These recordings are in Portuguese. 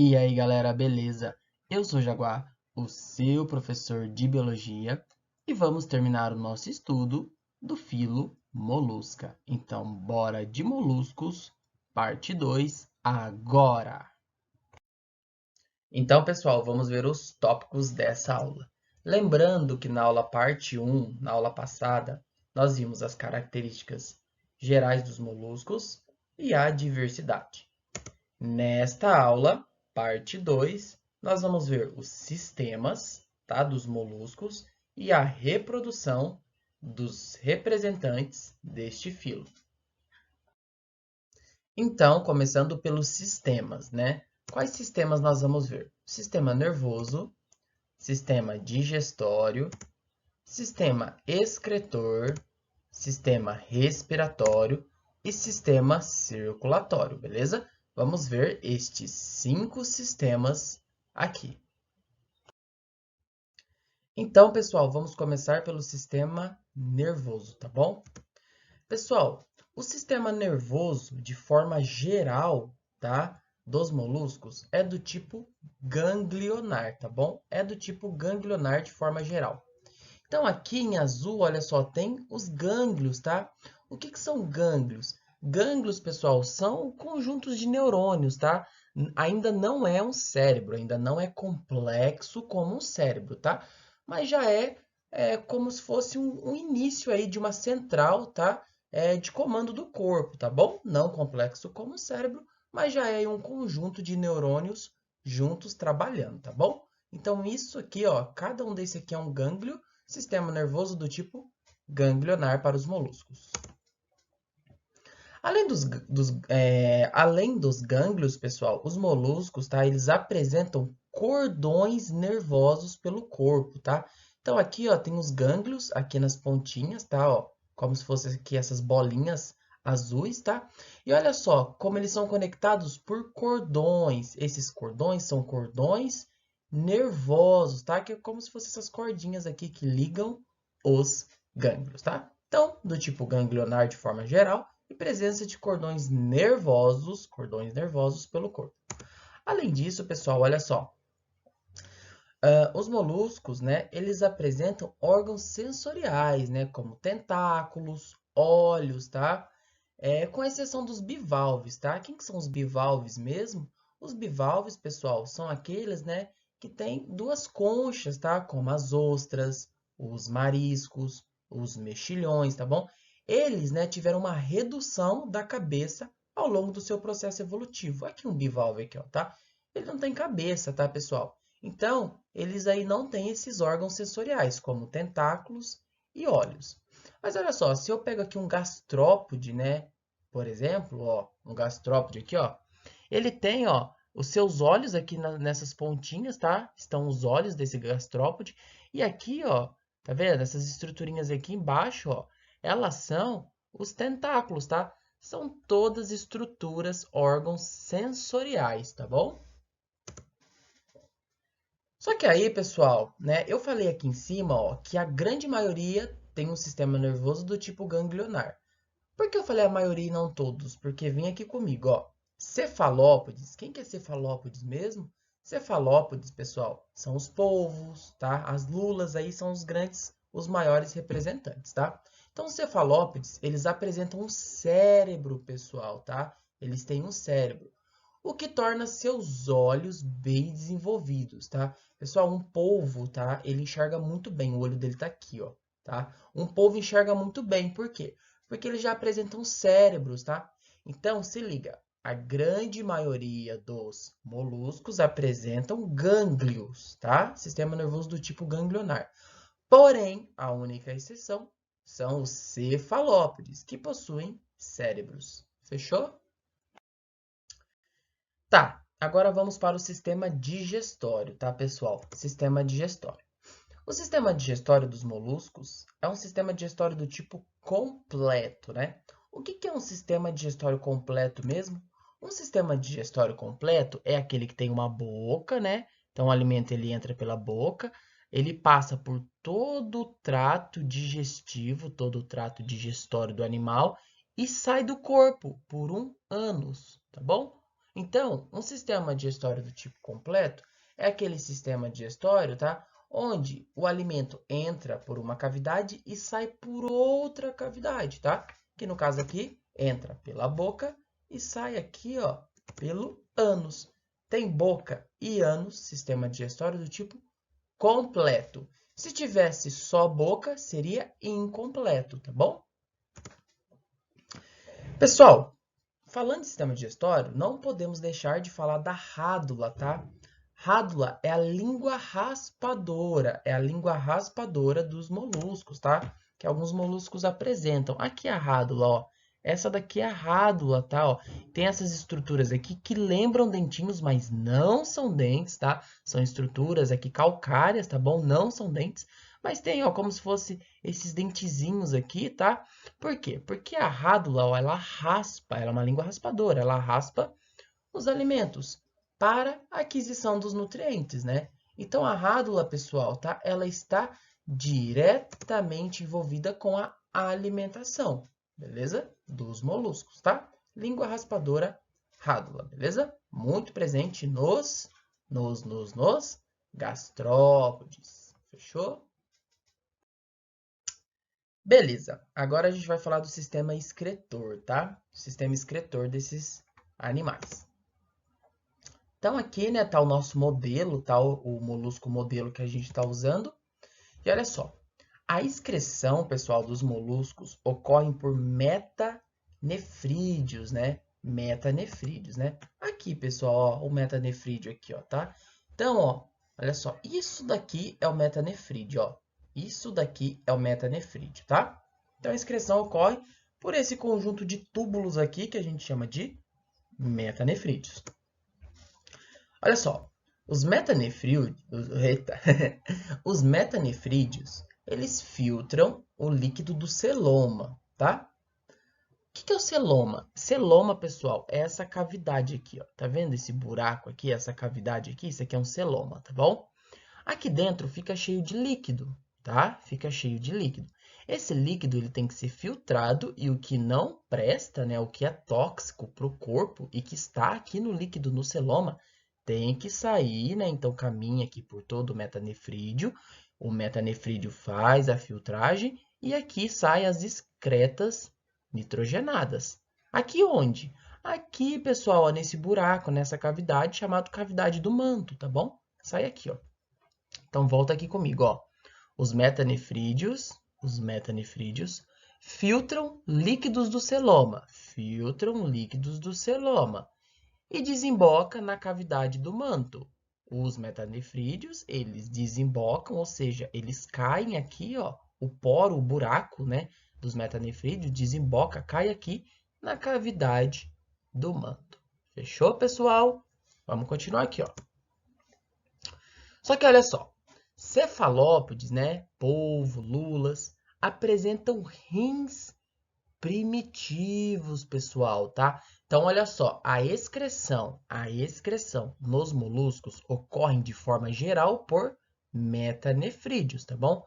E aí, galera, beleza? Eu sou o Jaguar, o seu professor de biologia, e vamos terminar o nosso estudo do filo molusca. Então, bora de moluscos, parte 2, agora! Então, pessoal, vamos ver os tópicos dessa aula. Lembrando que na aula parte 1, na aula passada, nós vimos as características gerais dos moluscos e a diversidade. Nesta aula, parte 2, nós vamos ver os sistemas, tá, dos moluscos e a reprodução dos representantes deste filo. Então, começando pelos sistemas, né? Quais sistemas nós vamos ver? Sistema nervoso, sistema digestório, sistema excretor, sistema respiratório e sistema circulatório, beleza? Vamos ver estes 5 sistemas aqui. Então, pessoal, vamos começar pelo sistema nervoso, tá bom? Pessoal, o sistema nervoso, de forma geral, tá? Dos moluscos, é do tipo ganglionar, tá bom? É do tipo ganglionar de forma geral. Então, aqui em azul, olha só, tem os gânglios, tá? O que que são gânglios? Gânglios, pessoal, são conjuntos de neurônios, tá? Ainda não é um cérebro, ainda não é complexo como um cérebro, tá? Mas já é como se fosse um início aí de uma central, tá? De comando do corpo, tá bom? Não complexo como o cérebro, mas já é um conjunto de neurônios juntos trabalhando, tá bom? Então, isso aqui, ó, cada um desse aqui é um gânglio, sistema nervoso do tipo ganglionar para os moluscos. Além dos gânglios, pessoal, os moluscos, tá? Eles apresentam cordões nervosos pelo corpo, tá? Então, aqui, ó, tem os gânglios aqui nas pontinhas, tá? Ó, como se fossem aqui essas bolinhas azuis, tá? E olha só como eles são conectados por cordões. Esses cordões são cordões nervosos, tá? Que é como se fossem essas cordinhas aqui que ligam os gânglios, tá? Então, do tipo ganglionar de forma geral, e presença de cordões nervosos pelo corpo. Além disso, pessoal, olha só, os moluscos, né, eles apresentam órgãos sensoriais, né, como tentáculos, olhos, tá? Com exceção dos bivalves, tá? Quem que são os bivalves mesmo? Os bivalves, pessoal, são aqueles, né, que têm duas conchas, tá? Como as ostras, os mariscos, os mexilhões, tá bom? Eles, né, tiveram uma redução da cabeça ao longo do seu processo evolutivo. Aqui um bivalve aqui, ó, tá? Ele não tem cabeça, tá, pessoal? Então, eles aí não têm esses órgãos sensoriais, como tentáculos e olhos. Mas olha só, se eu pego aqui um gastrópode, né? Por exemplo, ó, um gastrópode aqui, ó. Ele tem, ó, os seus olhos aqui nessas pontinhas, tá? Estão os olhos desse gastrópode. E aqui, ó, tá vendo? Essas estruturinhas aqui embaixo, ó, elas são os tentáculos, tá? São todas estruturas, órgãos sensoriais, tá bom? Só que aí, pessoal, né, eu falei aqui em cima, ó, que a grande maioria tem um sistema nervoso do tipo ganglionar. Por que eu falei a maioria e não todos? Porque vem aqui comigo, ó. Cefalópodes. Quem que é cefalópodes mesmo? Cefalópodes, pessoal, são os polvos, tá? As lulas aí são os grandes, os maiores representantes, tá? Então, os cefalópodes, eles apresentam um cérebro, pessoal, tá? Eles têm um cérebro, o que torna seus olhos bem desenvolvidos, tá? Pessoal, um polvo, tá? Ele enxerga muito bem, o olho dele tá aqui, ó, tá? Um polvo enxerga muito bem, por quê? Porque eles já apresentam cérebros, tá? Então, se liga, a grande maioria dos moluscos apresentam gânglios, tá? Sistema nervoso do tipo ganglionar. Porém, a única exceção são os cefalópodes, que possuem cérebros. Fechou? Tá, agora vamos para o sistema digestório, tá, pessoal? Sistema digestório. O sistema digestório dos moluscos é um sistema digestório do tipo completo, né? O que é um sistema digestório completo mesmo? Um sistema digestório completo é aquele que tem uma boca, né? Então o alimento ele entra pela boca, ele passa por todo o trato digestivo, todo o trato digestório do animal e sai do corpo por um ânus, tá bom? Então, um sistema digestório do tipo completo é aquele sistema digestório, tá? Onde o alimento entra por uma cavidade e sai por outra cavidade, tá? Que no caso aqui, entra pela boca e sai aqui, ó, pelo ânus. Tem boca e ânus, sistema digestório do tipo completo. Se tivesse só boca, seria incompleto, tá bom? Pessoal, falando de sistema digestório, não podemos deixar de falar da rádula, tá? Rádula é a língua raspadora, dos moluscos, tá? Que alguns moluscos apresentam. Aqui é a rádula, ó. Essa daqui é a rádula, tá? Ó. Tem essas estruturas aqui que lembram dentinhos, mas não são dentes, tá? São estruturas aqui calcárias, tá bom? Não são dentes, mas tem, ó, como se fosse esses dentezinhos aqui, tá? Por quê? Porque a rádula, ó, ela raspa, ela é uma língua raspadora, ela raspa os alimentos para a aquisição dos nutrientes, né? Então, a rádula, pessoal, tá? Ela está diretamente envolvida com a alimentação, beleza? Dos moluscos, tá? Língua raspadora, rádula, beleza? Muito presente nos gastrópodes, fechou? Beleza, agora a gente vai falar do sistema excretor, tá? Sistema excretor desses animais. Então, aqui, né, tá o nosso modelo, tá o molusco modelo que a gente está usando. E olha só, a excreção, pessoal, dos moluscos ocorre por metanefrídeos, né? Metanefrídeos, né? Aqui, pessoal, ó, o metanefrídeo aqui, ó, tá? Então, ó, olha só, isso daqui é o metanefrídeo, ó. Isso daqui é o metanefrídeo, tá? Então, a excreção ocorre por esse conjunto de túbulos aqui que a gente chama de metanefrídeos. Olha só, os metanefrídeos, os metanefrídeos, eles filtram o líquido do celoma, tá? O que é o celoma? Celoma, pessoal, é essa cavidade aqui, ó. Tá vendo esse buraco aqui, essa cavidade aqui? Isso aqui é um celoma, tá bom? Aqui dentro fica cheio de líquido, tá? Fica cheio de líquido. Esse líquido ele tem que ser filtrado e o que não presta, né, o que é tóxico para o corpo e que está aqui no líquido, no celoma, tem que sair, né? Então caminha aqui por todo o metanefrídeo faz a filtragem e aqui saem as excretas nitrogenadas. Aqui onde? Aqui, pessoal, ó, nesse buraco, nessa cavidade, chamado cavidade do manto, tá bom? Sai aqui, ó. Então volta aqui comigo, ó. Os metanefrídeos filtram líquidos do celoma, e desemboca na cavidade do manto. Os metanefrídeos, eles desembocam, ou seja, eles caem aqui, ó, o poro, o buraco, né, dos metanefrídeos desemboca, cai aqui na cavidade do manto. Fechou, pessoal? Vamos continuar aqui, ó. Só que olha só, cefalópodes, né, polvo, lulas, apresentam rins primitivos, pessoal, tá? Então, olha só, a excreção nos moluscos ocorre de forma geral por metanefrídeos, tá bom?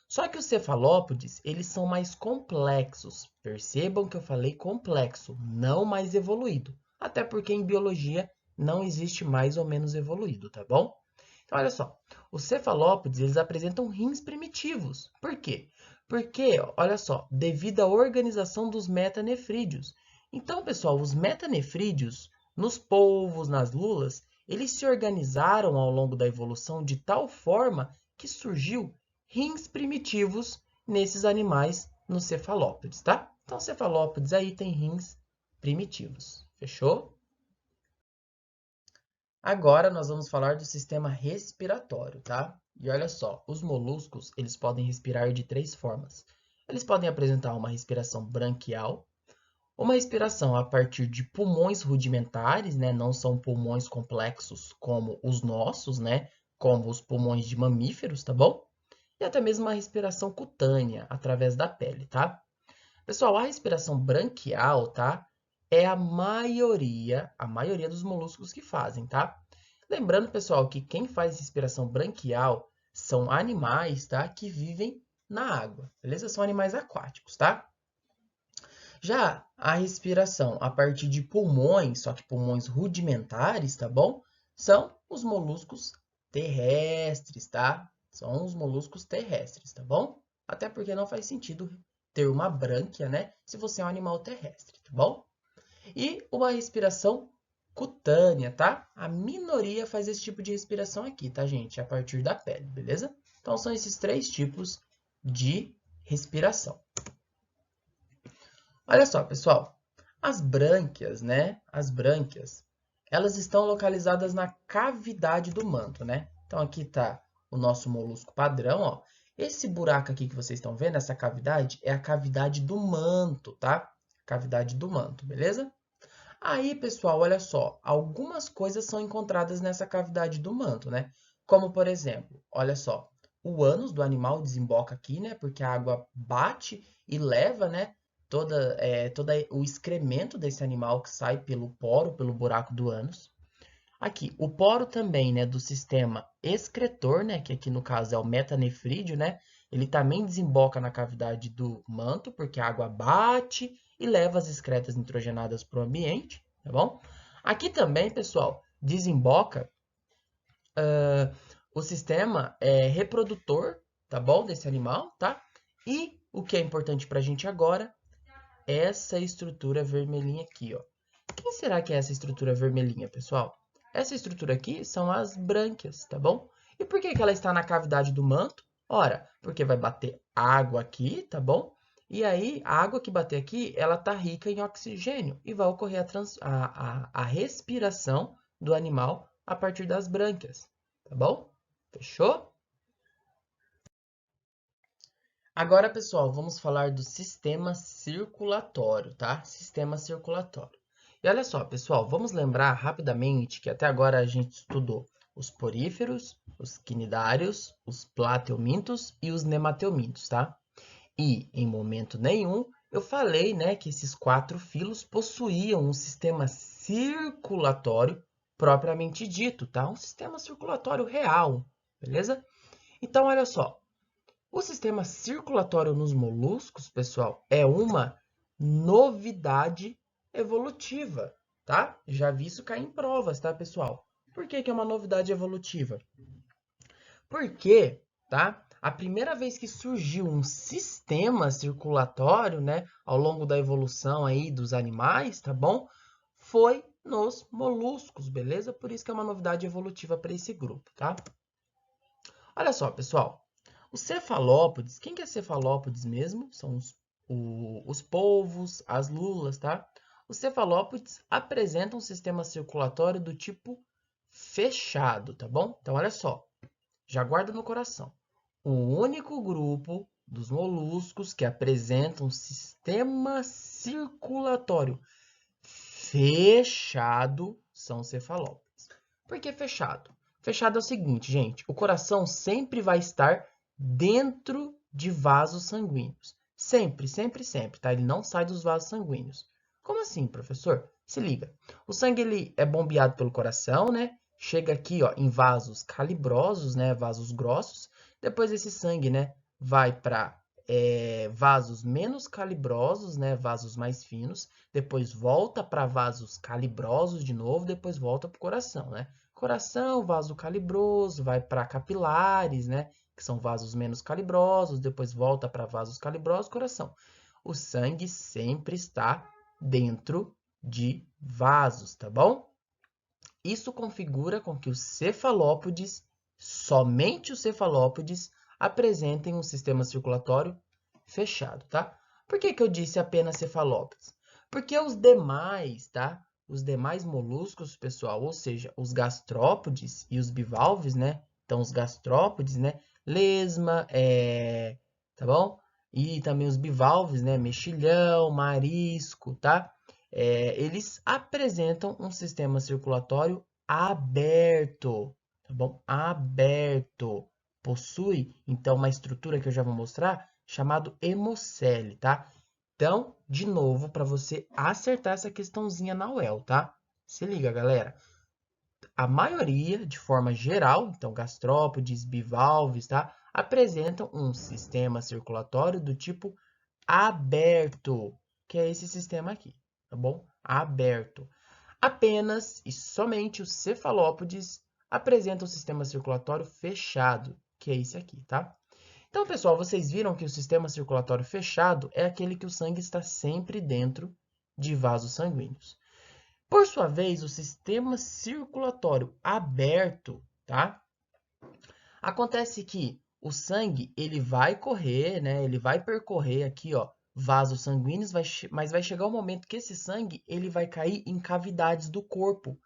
Só que os cefalópodes, eles são mais complexos. Percebam que eu falei complexo, não mais evoluído. Até porque em biologia não existe mais ou menos evoluído, tá bom? Então, olha só, os cefalópodes, eles apresentam rins primitivos. Por quê? Porque, olha só, devido à organização dos metanefrídeos. Então, pessoal, os metanefrídeos, nos polvos, nas lulas, eles se organizaram ao longo da evolução de tal forma que surgiu rins primitivos nesses animais nos cefalópodes, tá? Então, cefalópodes aí tem rins primitivos. Fechou? Agora nós vamos falar do sistema respiratório, tá? E olha só, os moluscos, eles podem respirar de três formas. Eles podem apresentar uma respiração branquial, uma respiração a partir de pulmões rudimentares, né? Não são pulmões complexos como os nossos, né? Como os pulmões de mamíferos, tá bom? E até mesmo uma respiração cutânea, através da pele, tá? Pessoal, a respiração branquial, tá? É a maioria dos moluscos que fazem, tá? Lembrando, pessoal, que quem faz respiração branquial são animais, tá? Que vivem na água, beleza? São animais aquáticos, tá? Já a respiração a partir de pulmões, só que pulmões rudimentares, tá bom? São os moluscos terrestres, tá? São os moluscos terrestres, tá bom? Até porque não faz sentido ter uma brânquia, né? Se você é um animal terrestre, tá bom? E uma respiração cutânea, tá? A minoria faz esse tipo de respiração aqui, tá, gente? A partir da pele, beleza? Então, são esses três tipos de respiração. Olha só, pessoal. As brânquias, né? As brânquias, elas estão localizadas na cavidade do manto, né? Então, aqui tá o nosso molusco padrão, ó. Esse buraco aqui que vocês estão vendo, essa cavidade, é a cavidade do manto, tá? Cavidade do manto, beleza? Aí, pessoal, olha só, algumas coisas são encontradas nessa cavidade do manto, né? Como, por exemplo, olha só, o ânus do animal desemboca aqui, né? Porque a água bate e leva, né? Todo o excremento desse animal que sai pelo poro, pelo buraco do ânus. Aqui, o poro também, né, do sistema excretor, né, que aqui no caso é o metanefrídeo, né, ele também desemboca na cavidade do manto, porque a água bate e leva as excretas nitrogenadas para o ambiente, tá bom? Aqui também, pessoal, desemboca o sistema reprodutor, tá bom, desse animal, tá? E o que é importante para a gente agora, essa estrutura vermelhinha aqui, ó. Quem será que é essa estrutura vermelhinha, pessoal? Essa estrutura aqui são as brânquias, tá bom? E por que que ela está na cavidade do manto? Ora, porque vai bater água aqui, tá bom? E aí, a água que bater aqui, ela tá rica em oxigênio e vai ocorrer a respiração do animal a partir das brânquias, tá bom? Fechou? Agora, pessoal, vamos falar do sistema circulatório, tá? Sistema circulatório. E olha só, pessoal, vamos lembrar rapidamente que até agora a gente estudou os poríferos, os quinidários, os plateumintos e os nemateumintos, tá? E, em momento nenhum, eu falei, né, que esses quatro filos possuíam um sistema circulatório propriamente dito, tá? Um sistema circulatório real, beleza? Então, olha só. O sistema circulatório nos moluscos, pessoal, é uma novidade evolutiva, tá? Já vi isso cair em provas, tá, pessoal? Por que que é uma novidade evolutiva? Porque, tá? A primeira vez que surgiu um sistema circulatório, né, ao longo da evolução aí dos animais, tá bom? Foi nos moluscos, beleza? Por isso que é uma novidade evolutiva para esse grupo, tá? Olha só, pessoal. Os cefalópodes, quem que é cefalópodes mesmo? São os polvos, as lulas, tá? Os cefalópodes apresentam um sistema circulatório do tipo fechado, tá bom? Então, olha só, já guarda no coração. O único grupo dos moluscos que apresenta um sistema circulatório fechado são os cefalópodes. Por que fechado? Fechado é o seguinte, gente, o coração sempre vai estar dentro de vasos sanguíneos. Sempre, sempre, sempre, tá? Ele não sai dos vasos sanguíneos. Como assim, professor? Se liga. O sangue ele é bombeado pelo coração, né? Chega aqui, ó, em vasos calibrosos, né? Vasos grossos. Depois esse sangue, né? Vai para vasos menos calibrosos, né? Vasos mais finos. Depois volta para vasos calibrosos de novo. Depois volta para o coração, né? Coração, vaso calibroso, vai para capilares, né? Que são vasos menos calibrosos, depois volta para vasos calibrosos, coração. O sangue sempre está dentro de vasos, tá bom? Isso configura com que os cefalópodes, somente os cefalópodes, apresentem um sistema circulatório fechado, tá? Por que que eu disse apenas cefalópodes? Porque os demais, tá? Os demais moluscos, pessoal, ou seja, os gastrópodes e os bivalves, né? Então, os gastrópodes, né? Lesma, tá bom? E também os bivalves, né? Mexilhão, marisco, tá? Eles apresentam um sistema circulatório aberto, tá bom? Aberto. Possui, então, uma estrutura que eu já vou mostrar, chamado hemocele, tá? Então, de novo, para você acertar essa questãozinha na UEL, tá? Se liga, galera. A maioria, de forma geral, então gastrópodes, bivalves, tá? Apresentam um sistema circulatório do tipo aberto, que é esse sistema aqui, tá bom? Aberto. Apenas e somente os cefalópodes apresentam o sistema circulatório fechado, que é esse aqui, tá? Então, pessoal, vocês viram que o sistema circulatório fechado é aquele que o sangue está sempre dentro de vasos sanguíneos. Por sua vez, o sistema circulatório aberto, tá? Acontece que o sangue, ele vai correr, né? Ele vai percorrer aqui, ó, vasos sanguíneos, mas vai chegar um momento que esse sangue, ele vai cair em cavidades do corpo,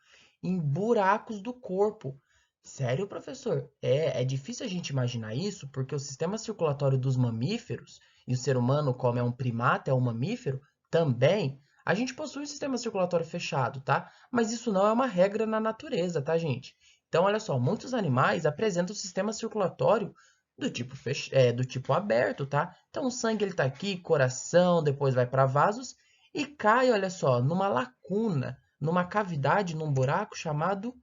em buracos do corpo. Sério, professor? É difícil a gente imaginar isso, porque o sistema circulatório dos mamíferos, e o ser humano, como é um primata, é um mamífero, também, a gente possui um sistema circulatório fechado, tá? Mas isso não é uma regra na natureza, tá, gente? Então, olha só, muitos animais apresentam o sistema circulatório do tipo aberto, tá? Então, o sangue ele tá aqui, coração, depois vai para vasos e cai, olha só, numa lacuna, numa cavidade, num buraco chamado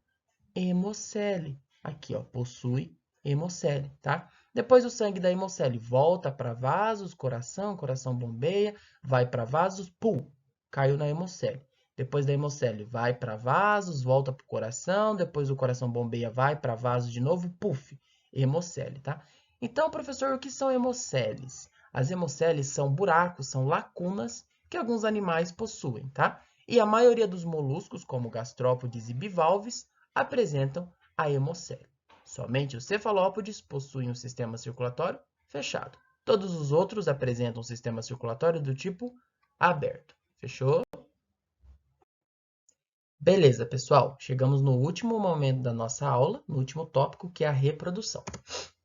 hemocele. Aqui, ó, possui hemocele, tá? Depois o sangue da hemocele volta para vasos, coração, coração bombeia, vai para vasos, pum, caiu na hemocele. Depois da hemocele vai para vasos, volta para o coração, depois o coração bombeia, vai para vasos de novo, puf, hemocele, tá? Então, professor, o que são hemoceles? As hemoceles são buracos, são lacunas que alguns animais possuem, tá? E a maioria dos moluscos, como gastrópodes e bivalves, apresentam a hemocele. Somente os cefalópodes possuem um sistema circulatório fechado. Todos os outros apresentam um sistema circulatório do tipo aberto. Fechou? Beleza, pessoal. Chegamos no último momento da nossa aula, no último tópico, que é a reprodução.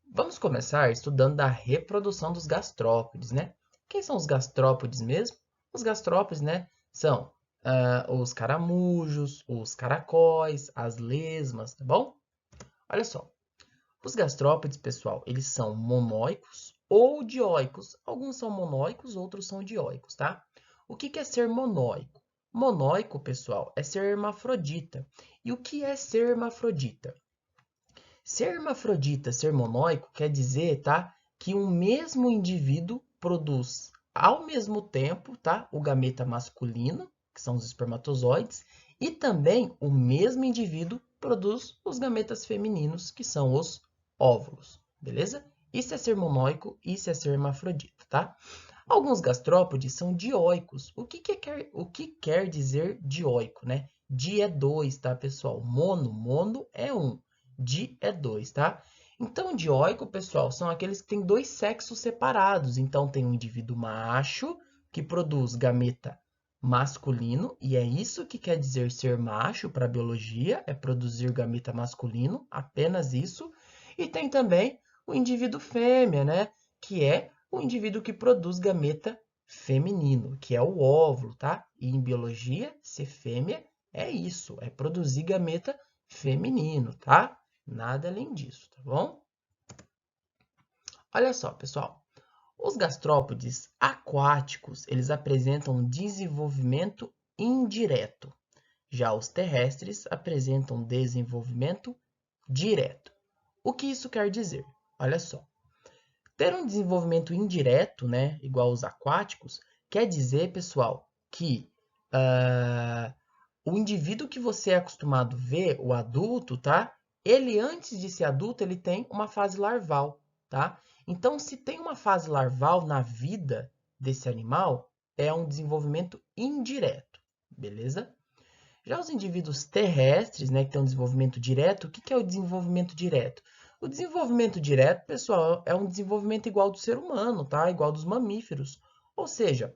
Vamos começar estudando da reprodução dos gastrópodes, né? Quem são os gastrópodes mesmo? Os gastrópodes, né, são os caramujos, os caracóis, as lesmas, tá bom? Olha só, os gastrópodes, pessoal, eles são monóicos ou dioicos. Alguns são monóicos, outros são dioicos, tá? O que é ser monóico? Monóico, pessoal, é ser hermafrodita. E o que é ser hermafrodita? Ser hermafrodita, ser monóico, quer dizer, tá, que um mesmo indivíduo produz ao mesmo tempo, tá, o gameta masculino, que são os espermatozoides, e também o mesmo indivíduo produz os gametas femininos, que são os óvulos, beleza? Isso é ser monóico, isso é ser hermafrodita, tá? Alguns gastrópodes são dioicos. O que quer dizer dioico, né? Di é 2, tá, pessoal? Mono é 1. Di é 2, tá? Então, dioico, pessoal, são aqueles que têm dois sexos separados. Então, tem um indivíduo macho que produz gameta masculino, e é isso que quer dizer ser macho para a biologia, é produzir gameta masculino, apenas isso. E tem também o indivíduo fêmea, né? Que é o indivíduo que produz gameta feminino, que é o óvulo, tá? E em biologia, ser fêmea é isso, é produzir gameta feminino, tá? Nada além disso, tá bom? Olha só, pessoal. Os gastrópodes aquáticos, eles apresentam um desenvolvimento indireto. Já os terrestres apresentam desenvolvimento direto. O que isso quer dizer? Olha só. Ter um desenvolvimento indireto, né, igual aos aquáticos, quer dizer, pessoal, que o indivíduo que você é acostumado a ver, o adulto, tá? Ele, antes de ser adulto, ele tem uma fase larval, tá? Então, se tem uma fase larval na vida desse animal, é um desenvolvimento indireto, beleza? Já os indivíduos terrestres, né, que têm um desenvolvimento direto, o que é o desenvolvimento direto? O desenvolvimento direto, pessoal, é um desenvolvimento igual do ser humano, tá? Igual dos mamíferos. Ou seja,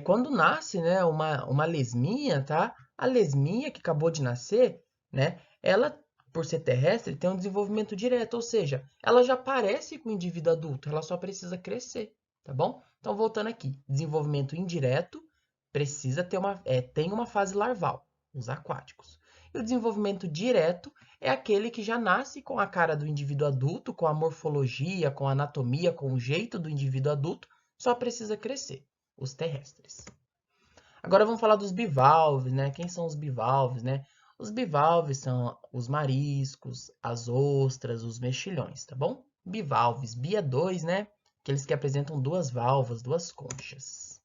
quando nasce, né, uma lesminha, tá? A lesminha que acabou de nascer, né, ela, por ser terrestre, tem um desenvolvimento direto, ou seja, ela já parece com o indivíduo adulto, ela só precisa crescer, tá bom? Então, voltando aqui, desenvolvimento indireto tem uma fase larval, os aquáticos. E o desenvolvimento direto é aquele que já nasce com a cara do indivíduo adulto, com a morfologia, com a anatomia, com o jeito do indivíduo adulto, só precisa crescer, os terrestres. Agora vamos falar dos bivalves, né? Quem são os bivalves, né? Os bivalves são os mariscos, as ostras, os mexilhões, tá bom? Bivalves, bi é 2, né? Aqueles que apresentam duas valvas, duas conchas.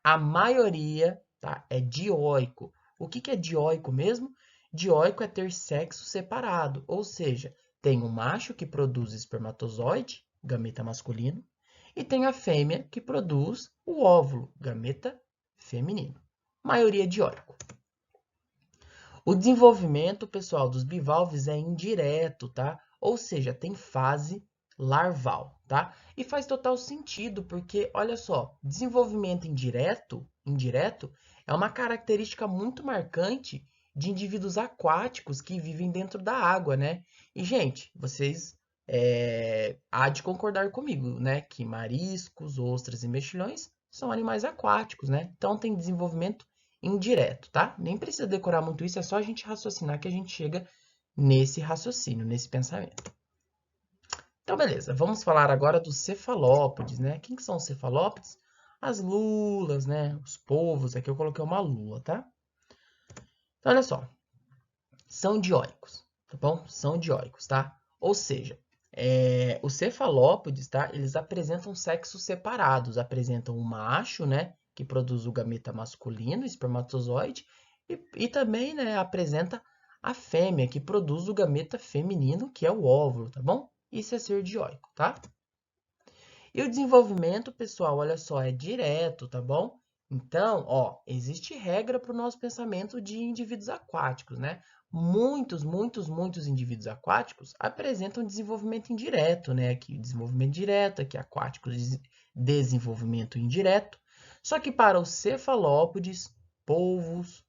A maioria, tá, é dioico. O que é dioico mesmo? Dioico é ter sexo separado, ou seja, tem um macho que produz espermatozoide, gameta masculino, e tem a fêmea que produz o óvulo, gameta feminino. Maioria dioico. O desenvolvimento, pessoal, dos bivalves é indireto, tá? Ou seja, tem fase larval, tá? E faz total sentido, porque, olha só, desenvolvimento indireto é uma característica muito marcante de indivíduos aquáticos que vivem dentro da água, né? E, gente, vocês há de concordar comigo, né? Que mariscos, ostras e mexilhões são animais aquáticos, né? Então, tem desenvolvimento indireto, tá? Nem precisa decorar muito isso, é só a gente raciocinar que a gente chega nesse raciocínio, nesse pensamento. Então, beleza, vamos falar agora dos cefalópodes, né? Quem que são os cefalópodes? As lulas, né? Os polvos, aqui eu coloquei uma lula, tá? Então, olha só, são dioicos, tá bom? São dioicos, tá? Ou seja, os cefalópodes, tá? Eles apresentam sexos separados, apresentam o macho, né? Que produz o gameta masculino, espermatozoide, e também, né, apresenta a fêmea, que produz o gameta feminino, que é o óvulo, tá bom? Isso é ser dioico, tá? E o desenvolvimento, pessoal, olha só, é direto, tá bom? Então, ó, existe regra para o nosso pensamento de indivíduos aquáticos, né? Muitos indivíduos aquáticos apresentam desenvolvimento indireto, né? Aqui, desenvolvimento direto, aqui aquáticos, desenvolvimento indireto. Só que para os cefalópodes, polvos,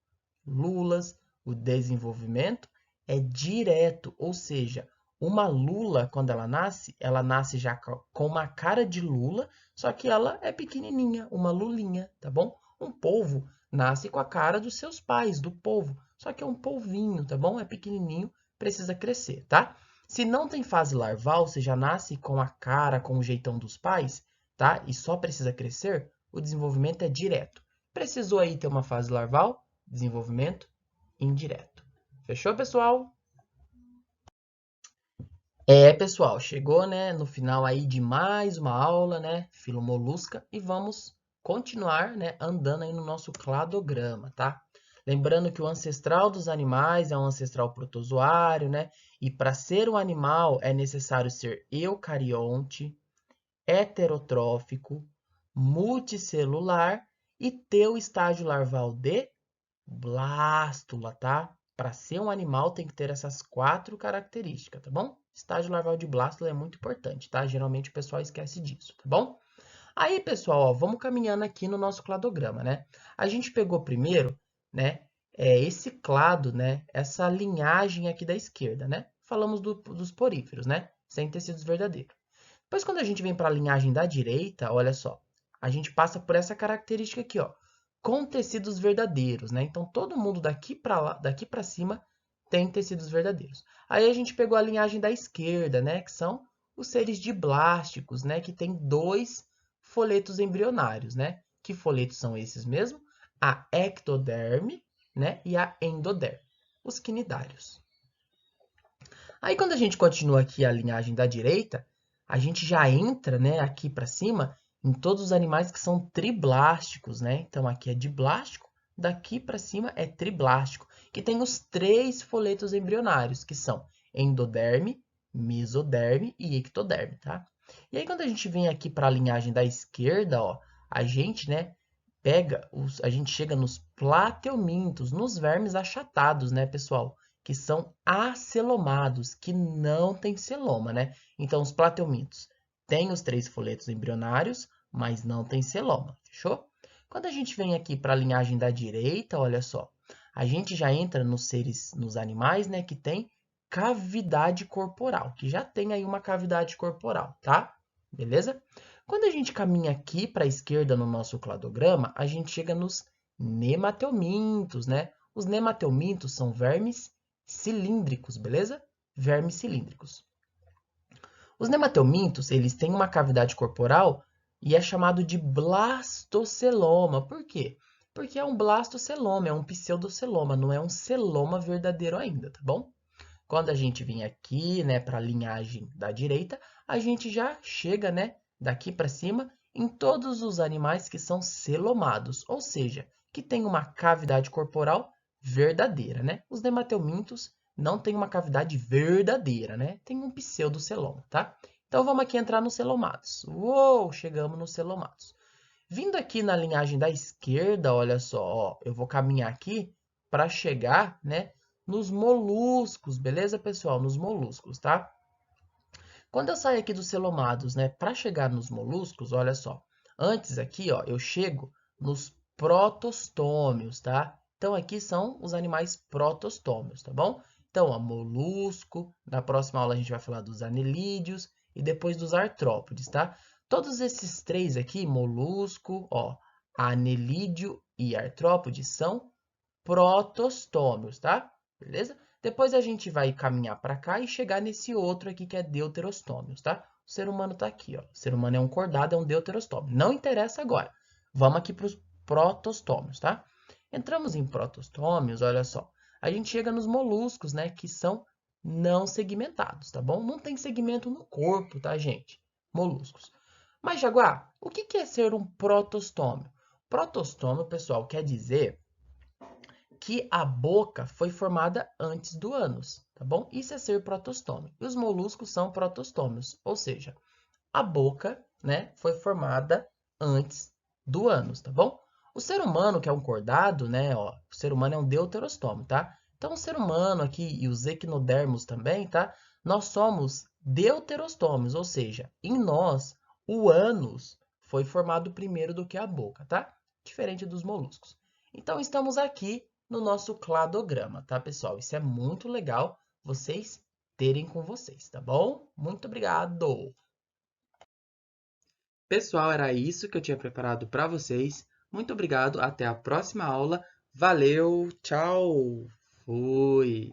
lulas, o desenvolvimento é direto, ou seja, uma lula, quando ela nasce já com uma cara de lula, só que ela é pequenininha, uma lulinha, tá bom? Um polvo nasce com a cara dos seus pais, do polvo, só que é um polvinho, tá bom? É pequenininho, precisa crescer, tá? Se não tem fase larval, você já nasce com a cara, com o jeitão dos pais, tá? E só precisa crescer, o desenvolvimento é direto. Precisou aí ter uma fase larval, desenvolvimento indireto. Fechou, pessoal? Pessoal, chegou, né, no final aí de mais uma aula, né, filomolusca, e vamos continuar, né, andando aí no nosso cladograma, tá? Lembrando que o ancestral dos animais é um ancestral protozoário, né? E para ser um animal é necessário ser eucarionte, heterotrófico, multicelular e ter o estágio larval de blástula, tá? Para ser um animal tem que ter essas 4 características, tá bom? Estágio larval de blástula é muito importante, tá? Geralmente o pessoal esquece disso, tá bom? Aí, pessoal, ó, vamos caminhando aqui no nosso cladograma, né? A gente pegou primeiro, né, esse clado, né, essa linhagem aqui da esquerda, né? Falamos dos poríferos, né? Sem tecidos verdadeiros. Depois, quando a gente vem para a linhagem da direita, olha só, a gente passa por essa característica aqui, ó, com tecidos verdadeiros, né? Então, todo mundo daqui para cima tem tecidos verdadeiros. Aí a gente pegou a linhagem da esquerda, né? Que são os seres diblásticos, né? Que tem 2 folhetos embrionários, né? Que folhetos são esses mesmo? A ectoderme, né? E a endoderme, os quinidários. Aí, quando a gente continua aqui a linhagem da direita, a gente já entra, né, aqui para cima em todos os animais que são triblásticos, né? Então, aqui é diblástico, daqui para cima é triblástico, que tem os 3 folhetos embrionários, que são endoderme, mesoderme e ectoderme, tá? E aí, quando a gente vem aqui para a linhagem da esquerda, ó, a gente, né, a gente chega nos plateumintos, nos vermes achatados, né, pessoal? Que são acelomados, que não tem celoma, né? Então, os plateumintos têm os 3 folhetos embrionários, mas não tem celoma, fechou? Quando a gente vem aqui para a linhagem da direita, olha só, a gente já entra nos animais, né, que tem cavidade corporal, que já tem aí uma cavidade corporal, tá? Beleza? Quando a gente caminha aqui para a esquerda no nosso cladograma, a gente chega nos nemateumintos, né? Os nemateumintos são vermes cilíndricos, beleza? Vermes cilíndricos. Os nemateumintos, eles têm uma cavidade corporal e é chamado de blastoceloma. Por quê? Porque é um blastoceloma, é um pseudoceloma, não é um celoma verdadeiro ainda, tá bom? Quando a gente vem aqui, né, para a linhagem da direita, a gente já chega, né, daqui para cima em todos os animais que são celomados, ou seja, que têm uma cavidade corporal verdadeira, né? Os nemateumintos não têm uma cavidade verdadeira, né? Tem um pseudoceloma, tá? Então vamos aqui entrar nos celomados. Uou, chegamos nos celomados. Vindo aqui na linhagem da esquerda, olha só, ó, eu vou caminhar aqui para chegar, né, nos moluscos, beleza, pessoal? Nos moluscos, tá? Quando eu saio aqui dos celomados, né, para chegar nos moluscos, olha só. Antes aqui, ó, eu chego nos protostômios, tá? Então aqui são os animais protostômios, tá bom? Então, ó, molusco, na próxima aula a gente vai falar dos anelídeos e depois dos artrópodes, tá? Todos esses três aqui, molusco, ó, anelídeo e artrópode, são protostômios, tá? Beleza? Depois a gente vai caminhar para cá e chegar nesse outro aqui que é deuterostômios, tá? O ser humano está aqui, ó. O ser humano é um cordado, é um deuterostômio. Não interessa agora. Vamos aqui para os protostômios, tá? Entramos em protostômios, olha só. A gente chega nos moluscos, né? Que são não segmentados, tá bom? Não tem segmento no corpo, tá, gente? Moluscos. Mas, Jaguar, o que é ser um protostômio? Protostômio, pessoal, quer dizer que a boca foi formada antes do ânus, tá bom? Isso é ser protostômio. E os moluscos são protostômios, ou seja, a boca, né, foi formada antes do ânus, tá bom? O ser humano, que é um cordado, né, ó, o ser humano é um deuterostômio, tá? Então, o ser humano aqui e os equinodermos também, tá? Nós somos deuterostômios, ou seja, em nós, o ânus foi formado primeiro do que a boca, tá? Diferente dos moluscos. Então, estamos aqui no nosso cladograma, tá, pessoal? Isso é muito legal vocês terem com vocês, tá bom? Muito obrigado! Pessoal, era isso que eu tinha preparado para vocês. Muito obrigado, até a próxima aula. Valeu, tchau, fui!